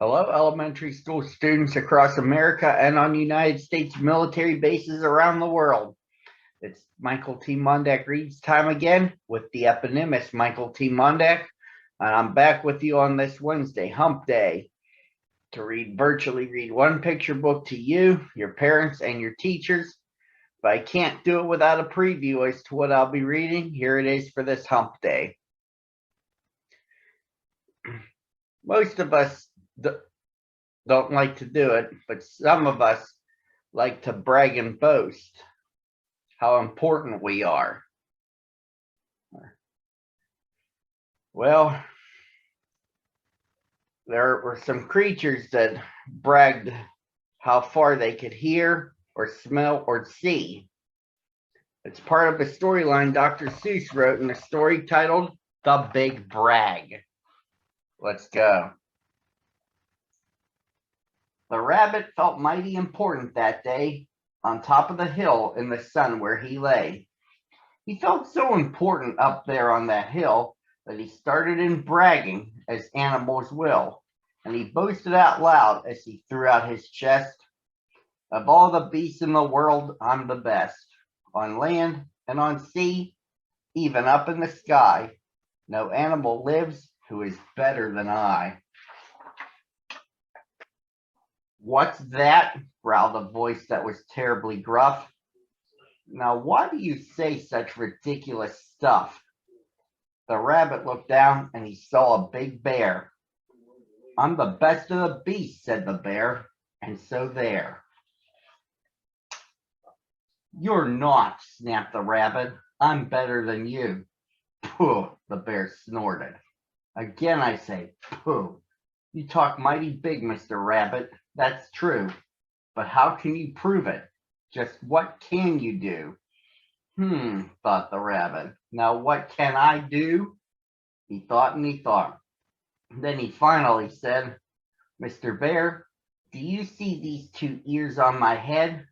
Hello, elementary school students across America and on United States military bases around the world. It's Michael T. Mondak reads time again with the eponymous Michael T. Mondak, and I'm back with you on this Wednesday, Hump Day, to virtually read one picture book to you, your parents, and your teachers. But I can't do it without a preview as to what I'll be reading. Here it is for this Hump Day. Most of us don't like to do it, but some of us like to brag and boast how important we are. Well, there were some creatures that bragged how far they could hear or smell or see. It's part of a storyline Dr. Seuss wrote in a story titled The Big Brag. Let's go. The rabbit felt mighty important that day on top of the hill in the sun where he lay. He felt so important up there on that hill that he started in bragging, as animals will, and he boasted out loud as he threw out his chest. Of all the beasts in the world, I'm the best. On land and on sea, even up in the sky, no animal lives who is better than I. What's that? Growled a voice that was terribly gruff. Now, why do you say such ridiculous stuff? The rabbit looked down and he saw a big bear. I'm the best of the beasts, said the bear, and so there. You're not, snapped the rabbit. I'm better than you. Pooh, the bear snorted. Again I say, pooh. You talk mighty big, Mr. Rabbit. That's true. But how can you prove it? Just what can you do? Thought the rabbit. Now what can I do? He thought and he thought. Then he finally said, Mr. Bear, do you see these two ears on my head?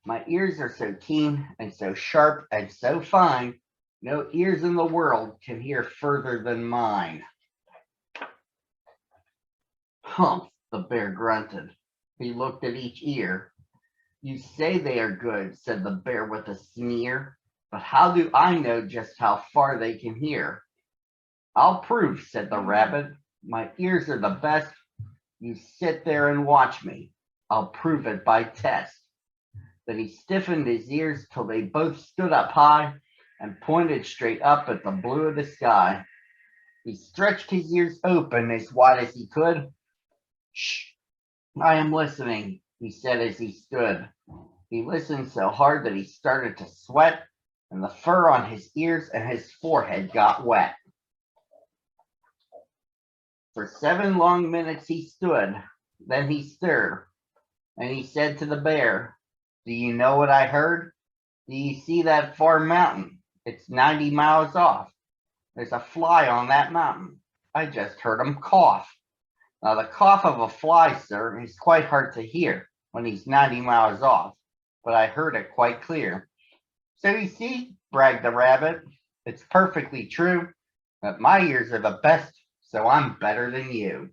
My ears are so keen and so sharp and so fine, no ears in the world can hear further than mine. Humph, the bear grunted. He looked at each ear. You say they are good, said the bear with a sneer, but how do I know just how far they can hear? I'll prove, said the rabbit. My ears are the best. You sit there and watch me. I'll prove it by test. Then he stiffened his ears till they both stood up high and pointed straight up at the blue of the sky. He stretched his ears open as wide as he could. Shh, I am listening, he said as he stood. He listened so hard that he started to sweat, and the fur on his ears and his forehead got wet. For 7 long minutes he stood, then he stirred, and he said to the bear, Do you know what I heard? Do you see that far mountain? It's 90 miles off. There's a fly on that mountain. I just heard him cough. Now, the cough of a fly, sir, is quite hard to hear when he's 90 miles off, but I heard it quite clear. So you see, bragged the rabbit, it's perfectly true that my ears are the best, so I'm better than you.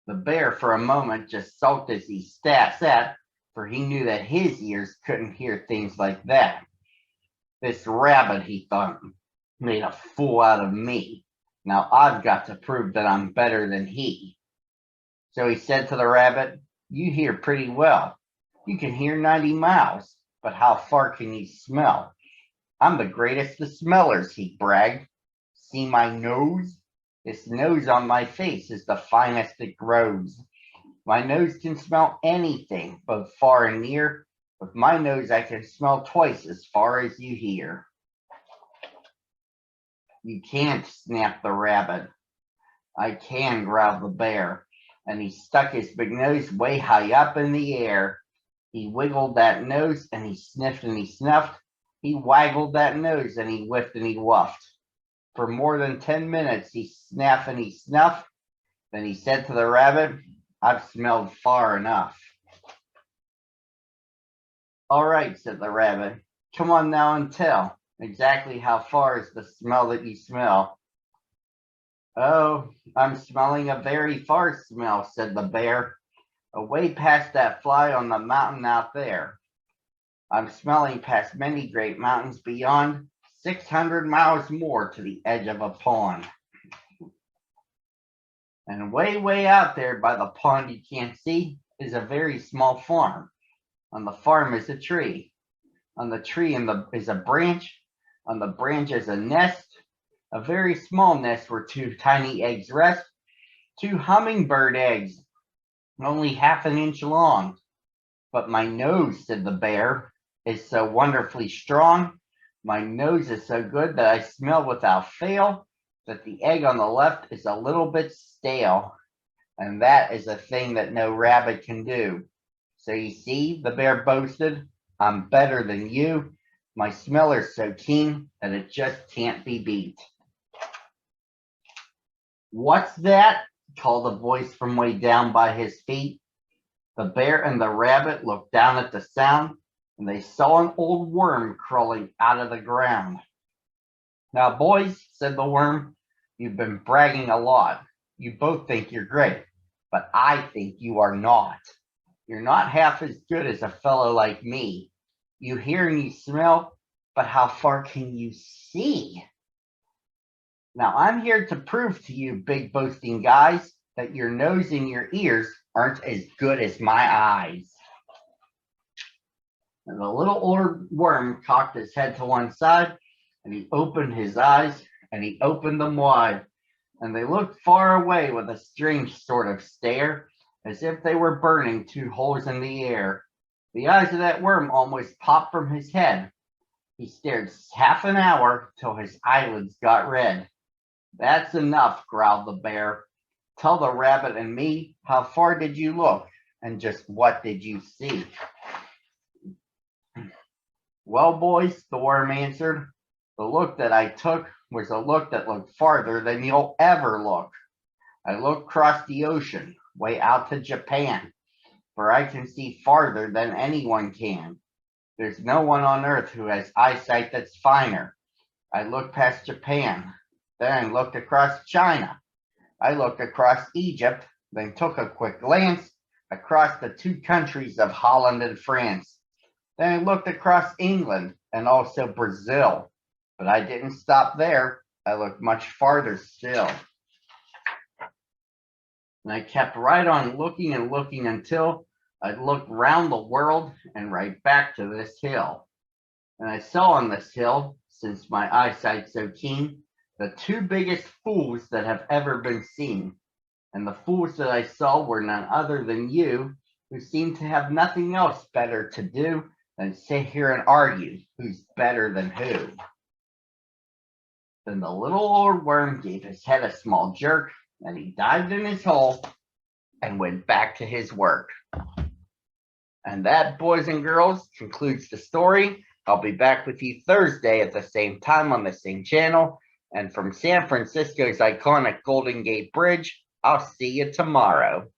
The bear for a moment just sulked as he sat, for he knew that his ears couldn't hear things like that. This rabbit, he thought, made a fool out of me. Now I've got to prove that I'm better than he. So he said to the rabbit, You hear pretty well. You can hear 90 miles, but how far can you smell? I'm the greatest of smellers, he bragged. See my nose? This nose on my face is the finest it grows. My nose can smell anything, both far and near. With my nose, I can smell twice as far as you hear. You can't, snapped the rabbit. I can, growled the bear, and he stuck his big nose way high up in the air. He wiggled that nose, and he sniffed and he snuffed. He waggled that nose, and he whiffed and he wuffed. For more than 10 minutes, he sniffed and he snuffed. Then he said to the rabbit, I've smelled far enough. All right, said the rabbit. Come on now and tell. Exactly how far is the smell that you smell? Oh, I'm smelling a very far smell, said the bear, away past that fly on the mountain out there. I'm smelling past many great mountains beyond 600 miles more to the edge of a pond. And way out there by the pond you can't see is a very small farm. On the farm is a tree. On the tree is a branch. On the branch is a nest, a very small nest where two tiny eggs rest, two hummingbird eggs, only half an inch long. But my nose, said the bear, is so wonderfully strong. My nose is so good that I smell without fail that the egg on the left is a little bit stale. And that is a thing that no rabbit can do. So you see, the bear boasted, I'm better than you. My smell is so keen that it just can't be beat. What's that? Called a voice from way down by his feet. The bear and the rabbit looked down at the sound, and they saw an old worm crawling out of the ground. Now, boys, said the worm, you've been bragging a lot. You both think you're great, but I think you are not. You're not half as good as a fellow like me. You hear and you smell, but how far can you see? Now, I'm here to prove to you, big boasting guys, that your nose and your ears aren't as good as my eyes. And the little old worm cocked his head to one side, and he opened his eyes, and he opened them wide. And they looked far away with a strange sort of stare, as if they were burning two holes in the air. The eyes of that worm almost popped from his head. He stared half an hour till his eyelids got red. That's enough, growled the bear. Tell the rabbit and me, how far did you look, and just what did you see? Well, boys, the worm answered, the look that I took was a look that looked farther than you'll ever look. I looked across the ocean, way out to Japan, for I can see farther than anyone can. There's no one on earth who has eyesight that's finer. I looked past Japan, then I looked across China. I looked across Egypt, then took a quick glance across the two countries of Holland and France. Then I looked across England and also Brazil. But I didn't stop there. I looked much farther still. And I kept right on looking and looking until I looked round the world and right back to this hill. And I saw on this hill, since my eyesight's so keen, the two biggest fools that have ever been seen. And the fools that I saw were none other than you, who seem to have nothing else better to do than sit here and argue who's better than who. Then the little old worm gave his head a small jerk, and he dived in his hole and went back to his work. And that, boys and girls, concludes the story. I'll be back with you Thursday at the same time on the same channel. And from San Francisco's iconic Golden Gate Bridge, I'll see you tomorrow.